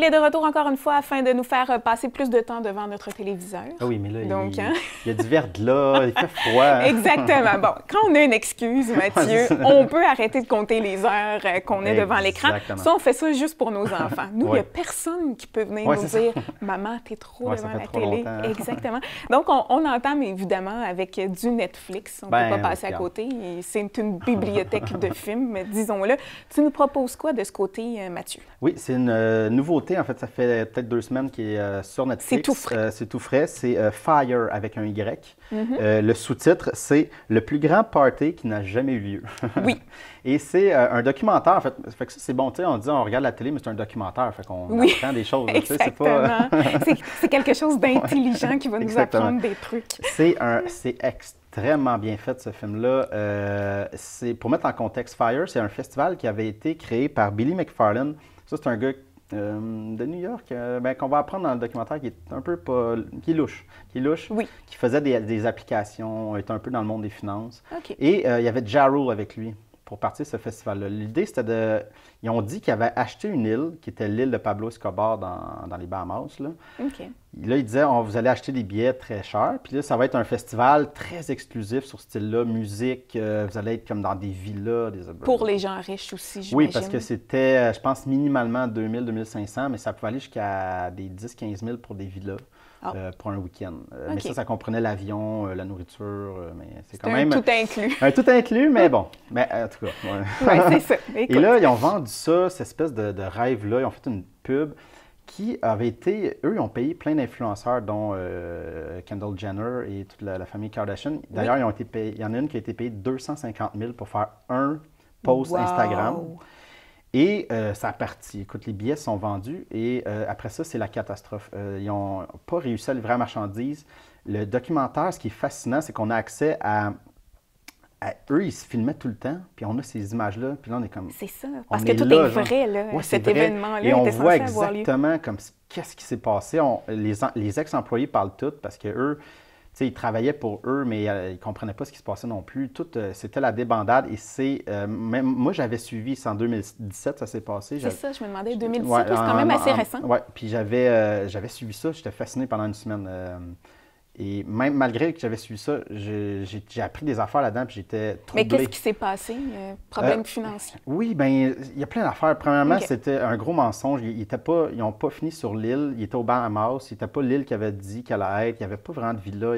est de retour encore une fois afin de nous faire passer plus de temps devant notre téléviseur. Ah oui, mais là, Donc, il y a du verglas, il fait froid. Hein? Exactement. Bon, quand on a une excuse, Mathieu, on peut arrêter de compter les heures qu'on est devant l'écran. Ça, on fait ça juste pour nos enfants. Nous, il n'y a personne qui peut venir nous dire « Maman, t'es trop devant la télé. » Exactement. Donc, on entame évidemment avec du Netflix. On ne peut pas passer à côté. C'est une bibliothèque de films, disons-le. Tu nous proposes quoi de ce côté, Mathieu? Oui, c'est une nouveauté. En fait, ça fait peut-être 2 semaines qu'il est sur Netflix. C'est tout frais. C'est tout frais. C'est Fire avec un Y. Le sous-titre, c'est « Le plus grand party qui n'a jamais eu lieu ». Oui. Et c'est un documentaire, en fait. Fait que ça, c'est bon, tu sais, on dit on regarde la télé, mais c'est un documentaire. Fait qu'on apprend des choses. Exactement. C'est quelque chose d'intelligent qui va nous apprendre des trucs. C'est extrêmement bien fait, ce film-là. Pour mettre en contexte, Fire, c'est un festival qui avait été créé par Billy McFarlane. Ça, c'est un gars de New York, qu'on va apprendre dans le documentaire, qui est un peu pas... qui est louche. Oui. Qui faisait des applications, était un peu dans le monde des finances. Okay. Et il y avait Ja Rule avec lui pour partir de ce festival-là. L'idée, c'était de... Ils ont dit qu'ils avaient acheté une île, qui était l'île de Pablo Escobar dans les Bahamas. Là. OK. Là, ils disaient, vous allez acheter des billets très chers. Puis là, ça va être un festival très exclusif sur ce style-là, musique. Vous allez être comme dans des villas. Pour les gens riches aussi, j'imagine. Oui, parce que c'était, je pense, minimalement 2000-2500, mais ça pouvait aller jusqu'à des 10-15 000 pour des villas. Pour un week-end. Mais ça comprenait l'avion, la nourriture, mais c'est quand même... tout inclus. Un tout inclus, mais bon. Mais en tout cas, ouais, c'est ça. Écoute. Et là, ils ont vendu ça, cette espèce de rêve-là. Ils ont fait une pub qui avait été... Eux, ils ont payé plein d'influenceurs, dont Kendall Jenner et toute la famille Kardashian. D'ailleurs, ils ont été payés, il y en a une qui a été payée 250 000 pour faire un post Instagram. Et ça a parti. Écoute, les billets sont vendus et après ça, c'est la catastrophe. Ils n'ont pas réussi à livrer la marchandise. Le documentaire, ce qui est fascinant, c'est qu'on a accès à... Eux, ils se filmaient tout le temps, puis on a ces images-là, puis là, on est comme... C'est ça, parce que tout est vrai, là. Ouais, cet événement-là et on était voit censé avoir lieu. exactement comme qu'est-ce qui s'est passé. Les ex-employés parlent tout, parce que eux... T'sais, ils travaillaient pour eux, mais ils ne comprenaient pas ce qui se passait non plus. Tout, c'était la débandade. Et c'est... même moi, j'avais suivi, c'est en 2017, ça s'est passé. C'est ça, je me demandais, 2017, c'est quand même assez récent. Oui, puis j'avais suivi ça. J'étais fasciné pendant une semaine. Et même malgré que j'avais suivi ça, j'ai appris des affaires là-dedans, puis j'étais troublé. Mais qu'est-ce qui s'est passé? Problème financier? Oui, bien, il y a plein d'affaires. Premièrement, c'était un gros mensonge. Ils n'ont pas fini sur l'île. Ils étaient au Bahamas. C'était pas l'île qui avait dit qu'elle allait être. Il n'y avait pas vraiment de villa.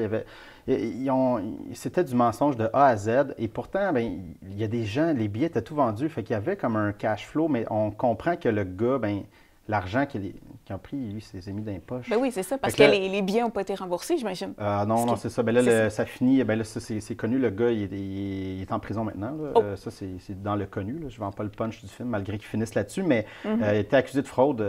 C'était du mensonge de A à Z. Et pourtant, bien, il y a des gens, les billets étaient tout vendus. Fait qu'il y avait comme un cash flow, mais on comprend que le gars, bien, l'argent qu'il a pris, lui, s'est mis dans les poches. Ben oui, c'est ça, parce que les billets n'ont pas été remboursés, j'imagine. Non, c'est ça. Ben là, ça finit. Ben là, ça, c'est connu. Le gars, il est en prison maintenant. Là. Ça, c'est dans le connu. Là. Je ne vends pas le punch du film, malgré qu'il finisse là-dessus. Mais il a été accusé de fraude.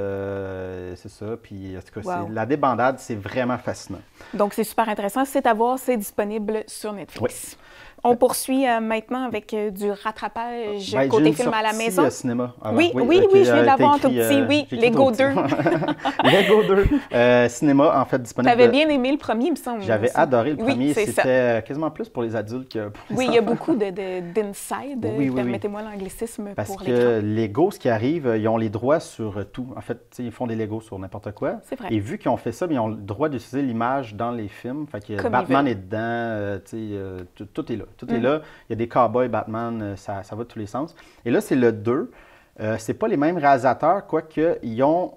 C'est ça. Puis, en tout cas, la débandade, c'est vraiment fascinant. Donc, c'est super intéressant. C'est à voir. C'est disponible sur Netflix. Oui. On poursuit maintenant avec du rattrapage côté film à la maison. Cinéma. Alors, oui, je viens de l'avoir en tout petit. Oui, Lego 2. Lego 2. Cinéma, en fait, disponible. Tu avais bien aimé le premier, il me semble. J'avais adoré le premier. C'était quasiment plus pour les adultes que pour les enfants. Il y a beaucoup d'inside. Permettez-moi l'anglicisme pour l'écran. Parce que Lego, ce qui arrive, ils ont les droits sur tout. En fait, ils font des Legos sur n'importe quoi. C'est vrai. Et vu qu'ils ont fait ça, ils ont le droit d'utiliser l'image dans les films. Fait que Batman est dedans. Tout est là. Tout est là. Il y a des cowboys, Batman, ça va de tous les sens. Et là, c'est le 2. C'est pas les mêmes réalisateurs, quoique ils ont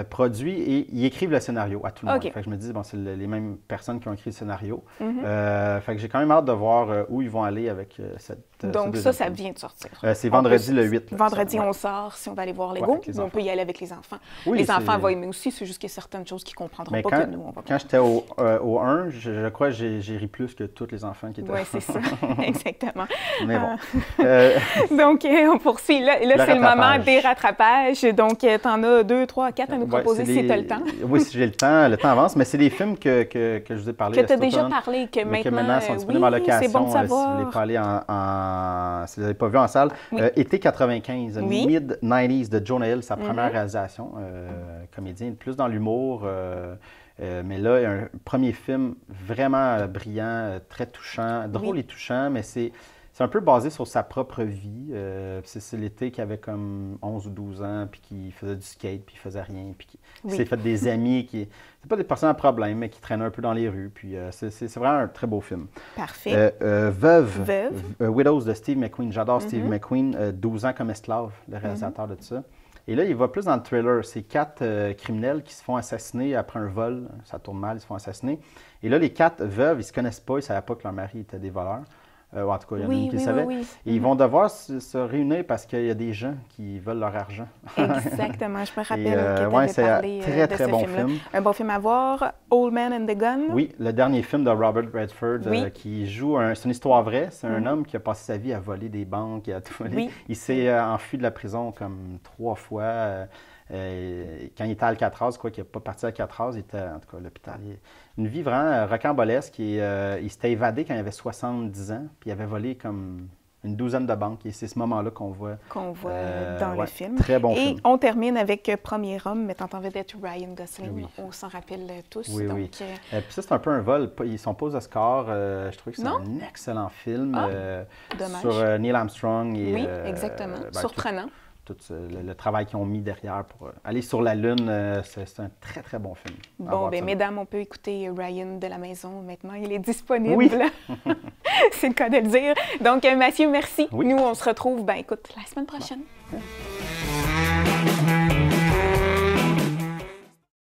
produit et ils écrivent le scénario à tout le monde. Fait que je me dis, bon, c'est les mêmes personnes qui ont écrit le scénario. Fait que j'ai quand même hâte de voir où ils vont aller avec cette... Donc ça vient de sortir. C'est vendredi le 8. Là, vendredi, on sort, si on va aller voir Lego, on peut y aller avec les enfants. Oui, les enfants vont aimer aussi, c'est juste qu'il y a certaines choses qu'ils ne comprendront pas que nous, on va Quand j'étais au 1, je crois que j'ai ri plus que tous les enfants qui étaient là. Oui, c'est ça, exactement. Mais bon. Donc, on poursuit. Là c'est le moment des rattrapages. Donc, tu en as 2, 3, 4 à nous proposer si tu as le temps. Oui, si j'ai le temps avance, mais c'est des films que je vous ai parlé. Que tu as déjà parlé, que maintenant sont disponibles en location. C'est bon de savoir. Si vous voulez pas aller si vous n'avez pas vu en salle. Été 95, mid-90s de Jonah Hill, sa première réalisation, comédien, plus dans l'humour. Mais là, un premier film vraiment brillant, très touchant, drôle et touchant, mais c'est c'est un peu basé sur sa propre vie. C'est l'été qui avait comme 11 ou 12 ans, puis qui faisait du skate, puis il faisait rien, puis qui s'est fait des amis qui... C'est pas des personnes à problème, mais qui traînaient un peu dans les rues. Puis c'est vraiment un très beau film. Parfait. Veuve. Widows de Steve McQueen. J'adore Steve McQueen. 12 ans comme esclave, le réalisateur de ça. Et là, il va plus dans le thriller. C'est 4 criminels qui se font assassiner après un vol. Ça tourne mal, ils se font assassiner. Et là, les 4 veuves, ils se connaissent pas. Ils ne savaient pas que leur mari était des voleurs. En tout cas, il y en a une qui le savait. Et ils vont devoir se réunir parce qu'il y a des gens qui veulent leur argent. Exactement. Je me rappelle que tu avais parlé très, de très ce bon film-là. film. Un bon film à voir. Old Man and the Gun. Oui, le dernier film de Robert Redford qui joue... C'est une histoire vraie. C'est un homme qui a passé sa vie à voler des banques et à tout voler. Il s'est enfui de la prison comme 3 fois. Quand il était à Alcatraz, qu'il n'est pas parti à Alcatraz, il était en tout cas à l'hôpital. Une vie vraiment rocambolesque. Il s'était évadé quand il avait 70 ans, puis il avait volé comme une douzaine de banques. Et c'est ce moment-là qu'on voit dans le film. Très bon film. Et on termine avec Premier homme, mettant en vedette Ryan Gosling. On s'en rappelle tous. Oui, donc, puis ça, c'est un peu un vol. Ils sont pas aux Oscars. Je trouve que c'est un excellent film sur Neil Armstrong. Oui, exactement. Surprenant. Tout le travail qu'ils ont mis derrière pour aller sur la Lune, c'est un très, très bon film. Bon, bien, mesdames, on peut écouter Ryan de la maison. Maintenant, il est disponible. Oui. C'est le cas de le dire. Donc, Mathieu, merci. Oui. Nous, on se retrouve, écoute, la semaine prochaine.